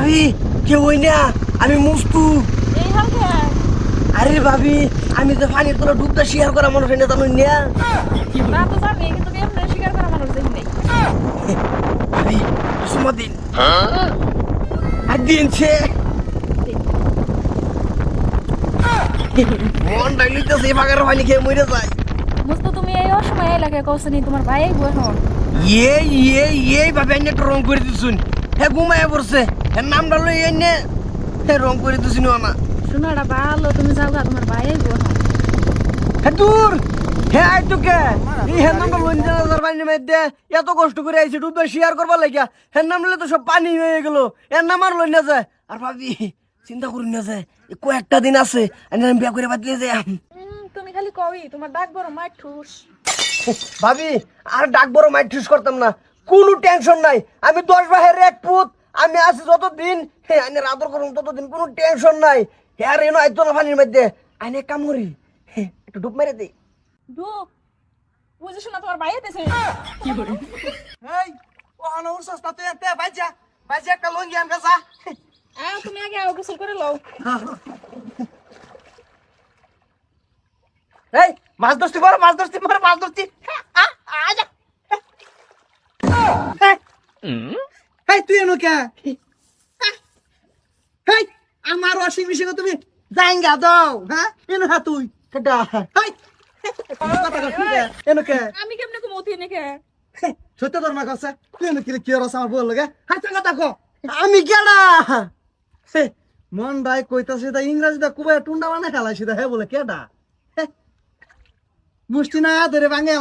ভাবি কেউ হই না, আমি মুস্তু। এই হালকা আরে ভাবি আমি তো পানির তোলা ডুবটা শেয়ার করা মানুষ না, জানুন না না তো জানি কিন্তু এমনি শিকার করা মানুষ দেখি নাই। ভাবি সময় দিন আর দিনছে মন ডাইলিতেছে ফাঁকার পানি খেয়ে মরে যায়। মুস্ত তুমি এই অসময় এলাকা কৌশনি তোমার ভাই আইবো এখন। ভাবে আইনে একটু রং করে দিছুন। হ্যাঁ ঘুমায় পড়ছে, হ্যাঁ নাম ডালো এনে হ্যাঁ রং করে দিছুন না। শোনো এটা ভালো তুমি যাও গা, তোমার ভাই আইবো এখন। হ্যাঁ দূর হ্যাঁ আই তো কে এই হ্যাঁ নাম ডালো পানির মধ্যে এত কষ্ট করে আইছে ডুবে শেয়ার করবার লাগিয়া। হ্যাঁ নাম ডালে তো সব পানি হয়ে গেল, এর নাম আর লই না যায়। আর ভাবি চিন্তা করুন না যায় কয়েকটা দিন আছে আমি বিয়া করে বাদলে যাই। তুমি খালি কই তোমার ডাক বড় মার ঠুস। ভাবি আর ডাক বড় মাইট ঠুস করতাম না, কোনো টেনশন নাই। আমি 10 বাহের এক পুত, আমি আছি যতদিন আইনে আদর করুন ততদিন কোনো টেনশন নাই। হ্যাঁ রেনো আইতো না পানির মধ্যে আইনে কাম করি একটু ডুব মেরে দিই। ডুব বুঝিস না তোমার ভাই আইতেছে। এই ও আনো উরসাস না তুই একটা বাইজা বাইজা একটা লঙ্গি আনকা যা। তুমি আগে আও গোসল করে লও। এই মাছ ধরছি বড় মাছ ধরছি বড় মাছ ধরছি। আজা এই তুই এনো কে এই আমার ওয়াশিং মেশিনে তুমি জাঙ্গা দাও। হ্যাঁ এনো হ্যাঁ তুই কেডা এই এনো কে আমি কেমনে ঘুমোতি নাকি? সত্য তোর মা কাছে তুই এনো কি কি রস আমার বল লাগে হাই চাঙ্গা দেখো আমি কেডা মন ভাই কইতাছে তা ইংরেজিটা কুবে টুন্ডা মানে খেলাইছি হে বলে কেডা মুষ্টি না ধরে ভাঙে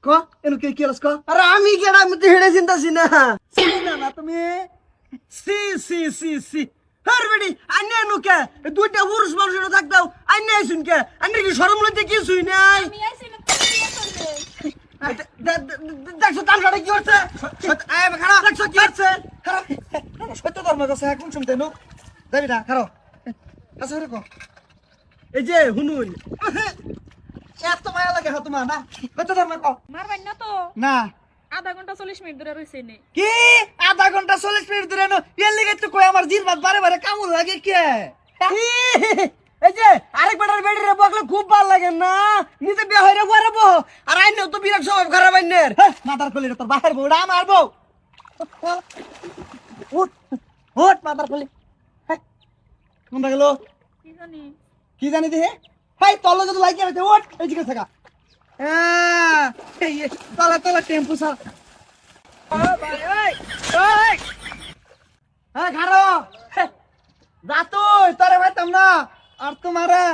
ক এনো কি কি রস ক। আরে আমি কেডা আমি তো হেডে চিন্তাছি না চিনা না তুমি সি সি সি সি হর বেডি আন্নে এনো কে দুইটা পুরুষ মানুষ থাকতাও আন্নে আইছুন কে আন্নে কি শরম লইতে কি শুই নাই। আমি আইছি না তুমি করবে। দেখছো তামসাটা কি করছে খারাপ দেখছো কি করছে খারাপ সত্য ধর্ম কাছে এখন শুনতে নো যাবি না খারাপ আচ্ছা রে এই যে হুনুন এত মায়া লাগে হ্যাঁ তোমার না সত্য ধর্ম ক মারবেন না তো? না আধা ঘন্টা 40 মিনিট ধরে রইছে নে। কি আধা ঘন্টা 40 মিনিট ধরে নো এর লিগে তো কই আমার জির বাত বারে বারে কামড় লাগে কে এই যে আরেক বেটার বেড়িরে বকলে খুব ভালো লাগে না নিজে বিয়ে হইরে পরে বহ আর আইনেও তো বিরাট স্বভাব খারাপ আইনের মাথার কলি তোর বাহের বউটা আমার বউ উঠ উঠ মাথার কলি কোনটা গেল কি জানি কি জানি দে হাই তলে যদি লাইকে আছে উঠ এই দিকে থাকা হ্যাঁ এই তলে তলে টেম্পু সা ও ভাই ওই হ্যাঁ খারো যা তুই তোরে ভাইতাম না আর তোমারে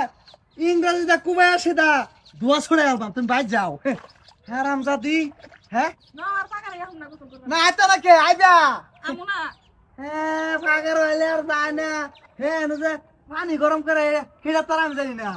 ইংরেজিটা কুবে আসে দা দুয়া ছড়ে আলবাম তুমি বাইর যাও হারাম জাদি। হ্যাঁ না আর টাকা লাগে না গোসল করবে না আইতা না কে আইবা আমু না। হ্যাঁ পাগর হইলে আর যায় না হ্যাঁ যে পানি গরম করে সেটা তো আমি জানি না।